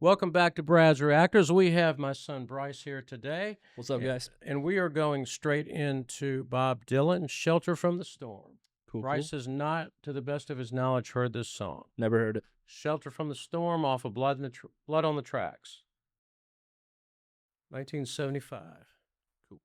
Welcome back to Brad's Reactors. We have my son Bryce here today. What's up, guys? And we are going straight into Bob Dylan, Shelter from the Storm. Cool. Bryce has not, to the best of his knowledge, heard this song. Never heard it. Shelter from the Storm off of Blood on the Tracks. 1975. Cool.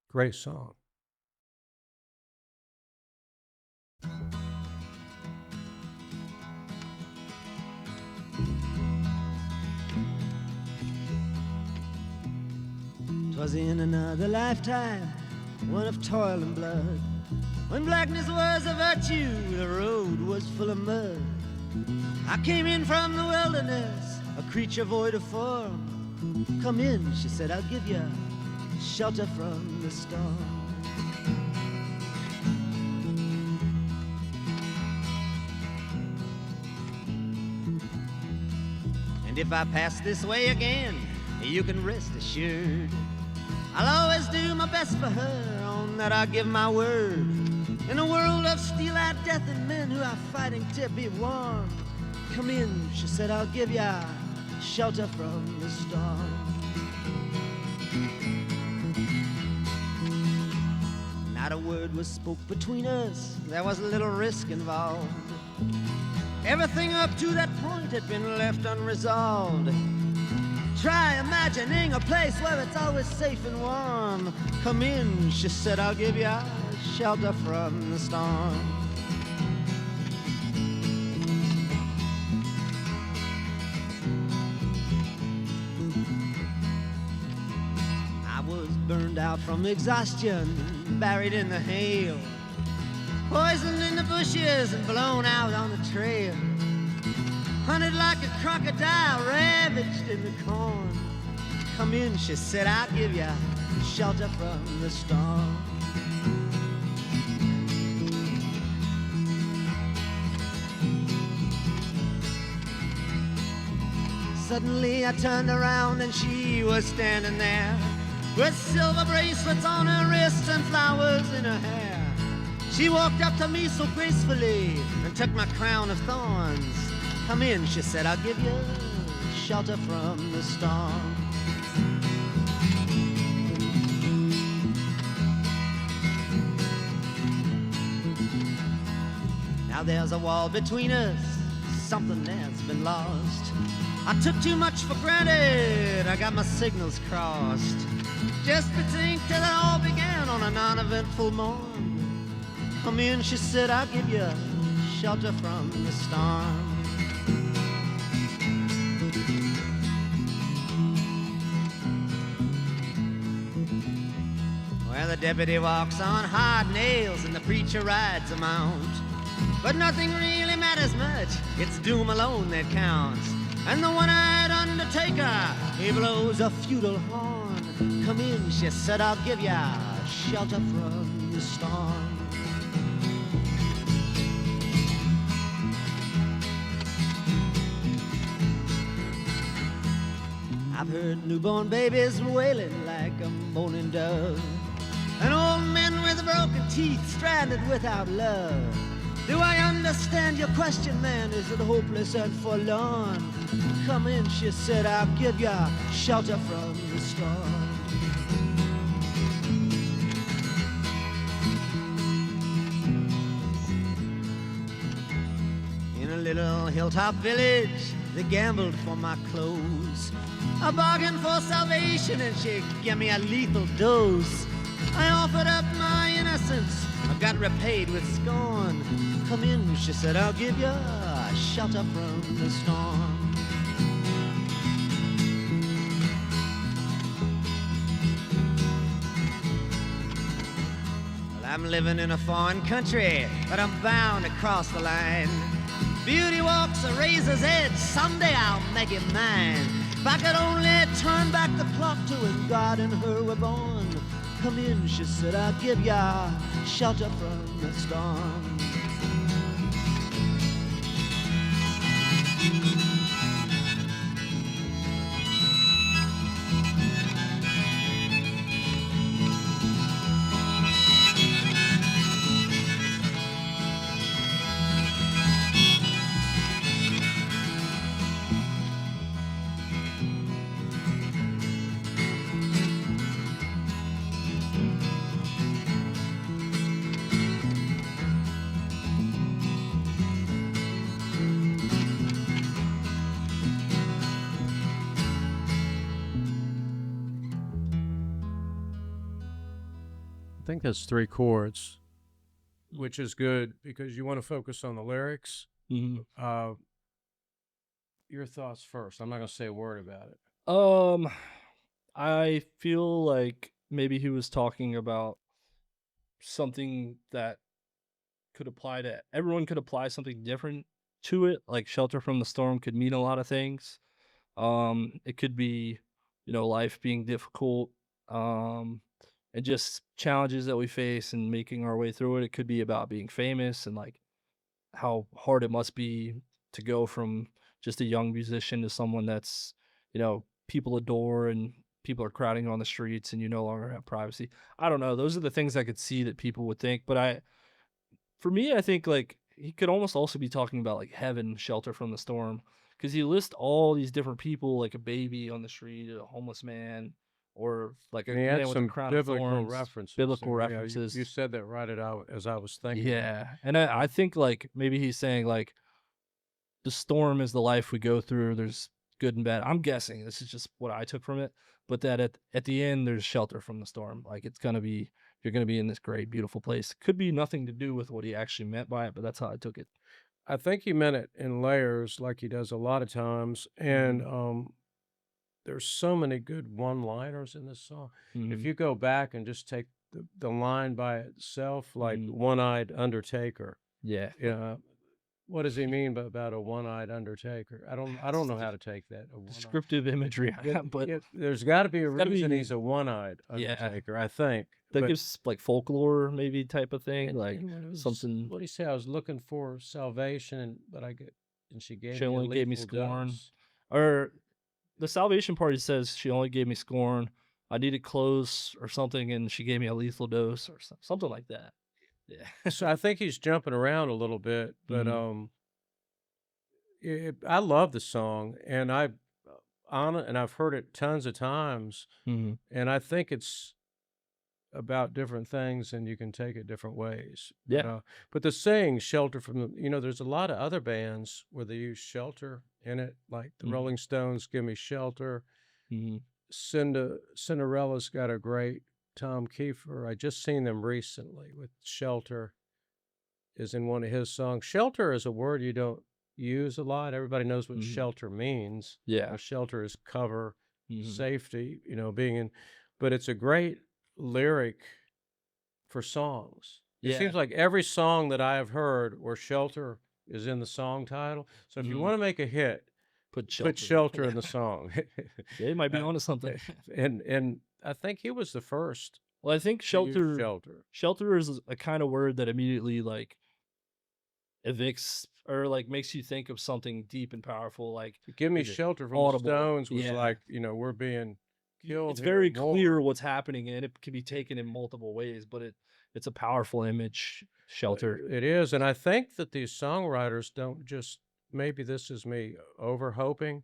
Great song. Was in another lifetime, one of toil and blood. When blackness was a virtue, the road was full of mud. I came in from the wilderness, a creature void of form. Come in, she said, I'll give you shelter from the storm. And if I pass this way again, you can rest assured I'll always do my best for her, on that I give my word. In a world of steel-eyed death and men who are fighting to be warm, come in, she said, I'll give ya shelter from the storm. Not a word was spoke between us, there was a little risk involved. Everything up to that point had been left unresolved. Try imagining a place where it's always safe and warm. Come in, she said, I'll give you shelter from the storm. I was burned out from exhaustion, buried in the hail, poisoned in the bushes and blown out on the trail. Hunted like a crocodile, ravaged in the corn. Come in, she said, I'll give you shelter from the storm. Suddenly I turned around and she was standing there, with silver bracelets on her wrists and flowers in her hair. She walked up to me so gracefully and took my crown of thorns. Come in, she said, I'll give you shelter from the storm. Now there's a wall between us, something has been lost. I took too much for granted, I got my signals crossed. Just to think that it all began on a non-eventful morn. Come in, she said, I'll give you shelter from the storm. Well, the deputy walks on hard nails and the preacher rides a mount. But nothing really matters much, it's doom alone that counts. And the one-eyed undertaker, he blows a feudal horn. Come in, she said, I'll give ya shelter from the storm. I've heard newborn babies wailing like a moaning dove, and old men with broken teeth stranded without love. Do I understand your question, man? Is it hopeless and forlorn? Come in, she said, I'll give ya shelter from the storm. In a little hilltop village, they gambled for my clothes. I bargained for salvation and she gave me a lethal dose. I offered up my innocence, I got repaid with scorn. Come in, she said, I'll give you shelter from the storm. Well, I'm living in a foreign country, but I'm bound to cross the line. Beauty walks a razor's edge, someday I'll make it mine. If I could only turn back the clock to when God and her were born. Come in, she said, I'll give ya shelter from the storm. I think that's 3 chords, which is good because you want to focus on the lyrics. Mhm. Your thoughts first. I'm not going to say a word about it. I feel like maybe he was talking about something that could apply to everyone, could apply something different to it. Like shelter from the storm could mean a lot of things. It could be, life being difficult, and just challenges that we face and making our way through it. It could be about being famous and like how hard it must be to go from just a young musician to someone that's, people adore and people are crowding on the streets and you no longer have privacy. I don't know. Those are the things I could see that people would think. But for me, I think like he could almost also be talking about like heaven, shelter from the storm, because he lists all these different people, like a baby on the street, a homeless man, or like And a he had man with a some crown of biblical thorns, references biblical there. Yeah, you references. said that right as I was thinking. Yeah, and I think like maybe he's saying like the storm is the life we go through. There's good and bad. I'm guessing this is just what I took from it, but that at the end there's shelter from the storm. Like it's gonna be you're gonna be in this great, beautiful place. Could be nothing to do with what he actually meant by it, but that's how I took it. I think he meant it in layers like he does a lot of times. And Mhm. there's so many good one-liners in this song. If Mhm. you go back and just take the line by itself, like Mhm. one-eyed undertaker, Yeah. yeah, what does he mean about a one-eyed undertaker? I don't know how to take that. A one-eyed. Descriptive imagery, Yeah, but yeah, there's got to be a it's gotta reason be he's a one-eyed yeah. undertaker, I think. That But gives like folklore maybe type of thing, like and when it was something what do you say? I was looking for salvation, but and she gave she me a only gave me lethal scorn. dose. Or the salvation party says she only gave me scorn. I needed clothes or something, and she gave me a lethal dose or something like that. Yeah. So I think he's jumping around a little bit, but Mhm. I love the song, and I've heard it tons of times, Mhm. and I think it's about different things, and you can take it different ways. Yeah. But the saying "shelter from the," there's a lot of other bands where they use shelter in it, like the Mhm. Rolling Stones, "Give Me Shelter." Mhm. Cinderella's got a great Tom Kiefer. I just seen them recently with "Shelter" is in one of his songs. Shelter is a word you don't use a lot. Everybody knows what Mhm. shelter means. Yeah. Shelter is cover, Mhm. safety, being in, but it's a great lyric for songs. It Yeah. seems like every song that I have heard where shelter is in the song title. So if you Mhm. want to make a hit, Put put shelter. shelter Yeah. in the song. Yeah, you might be Uh, onto something. and I think he was the first Well, I think to use shelter shelter. shelter is a kind of word that immediately like evicts or like makes you think of something deep and powerful. Like, Give Me is it Shelter from the audible? Stones was Yeah. like, we're being killed It's here very in war. clear what's happening, and it can be taken in multiple ways, but it's a powerful image. Shelter. It is. And I think that these songwriters don't just, maybe this is me over hoping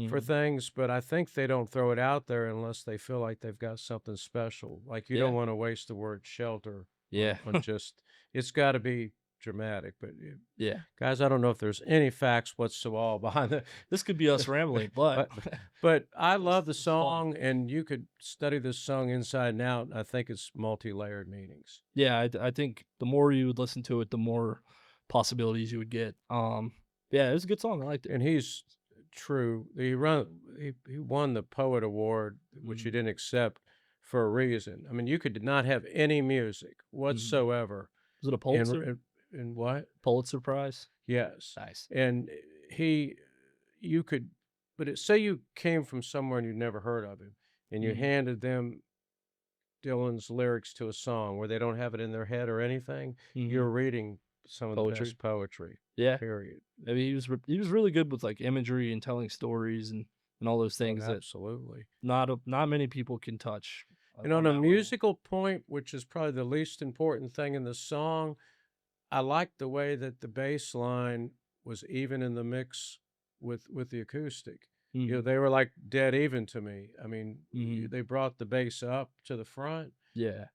for Mhm. things, but I think they don't throw it out there unless they feel like they've got something special. Like you don't Yeah. want to waste the word shelter Yeah. on just, it's got to be dramatic. But Yeah. guys, I don't know if there's any facts whatsoever behind that. This could be us rambling, but But but I love the it's fun. song, and you could study this song inside and out. I think it's multi-layered meanings. Yeah, I think the more you would listen to it, the more possibilities you would get. Yeah, it was a good song. I liked it. And he's true. He won the Poet Award, which he Mhm. didn't accept for a reason. I mean, you could not have any music Mhm. whatsoever Was it a in Pulitzer? what? Pulitzer Prize? Yes, Nice. and he you could, but say you came from somewhere and you'd never heard of him, and you Mhm. handed them Dylan's lyrics to a song where they don't have it in their head or anything, Mhm. you're reading some of the Poetry. best poetry. Yeah. Period. I mean, he was really good with like imagery and telling stories and all those Oh, things that absolutely. not many people can touch And on on a that level. musical point, which is probably the least important thing in the song, I like the way that the bass line was even in the mix with the acoustic. Mhm. They were like dead even to me. I mean, Mhm. they brought the bass up to the front. Yeah.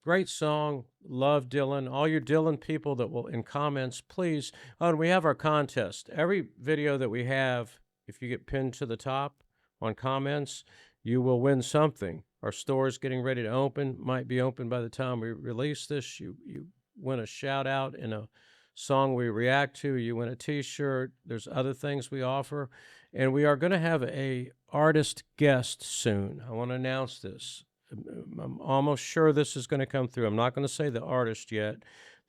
Great song. Love Dylan. All your Dylan people that will in comments, please. Oh, and we have our contest. Every video that we have, if you get pinned to the top on comments, you will win something. Our store's getting ready to open, might be open by the time we release this. You win a shout out in a song we react to, you win a t-shirt. There's other things we offer, and we are going to have a artist guest soon. I want to announce this. I'm almost sure this is going to come through. I'm not going to say the artist yet,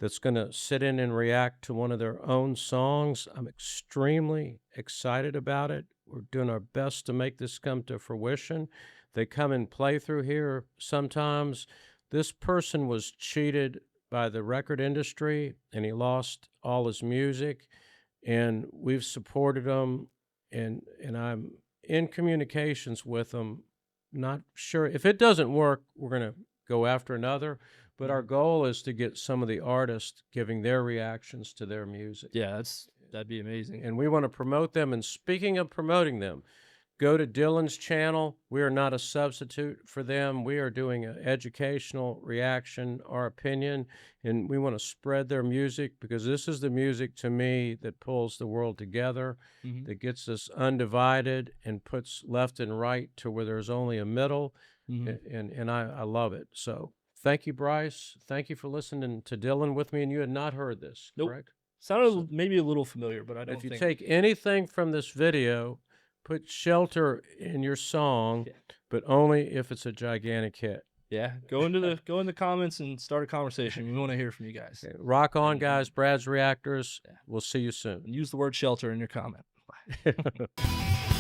that's going to sit in and react to one of their own songs. I'm extremely excited about it. We're doing our best to make this come to fruition. They come and play through here sometimes. This person was cheated by the record industry, and he lost all his music, and we've supported him, and I'm in communications with him. Not sure if it doesn't work, we're going to go after another, but our goal is to get some of the artists giving their reactions to their music. Yeah, that'd be amazing. And we want to promote them. And speaking of promoting them, go to Dylan's channel. We are not a substitute for them. We are doing an educational reaction, our opinion, and we want to spread their music, because this is the music to me that pulls the world together, that gets us undivided and puts left and right to where there's only a middle, and I love it. So thank you, Bryce. Thank you for listening to Dylan with me, and you had not heard this, correct? Sounded maybe a little familiar, but I don't If you think... take anything from this video, put Shelter in your song, but only if it's a gigantic hit. Yeah, go in the comments and start a conversation. We want to hear from you guys. Okay, rock on, guys. Brad's Reactors. We'll see you soon. And use the word shelter in your comment. Bye.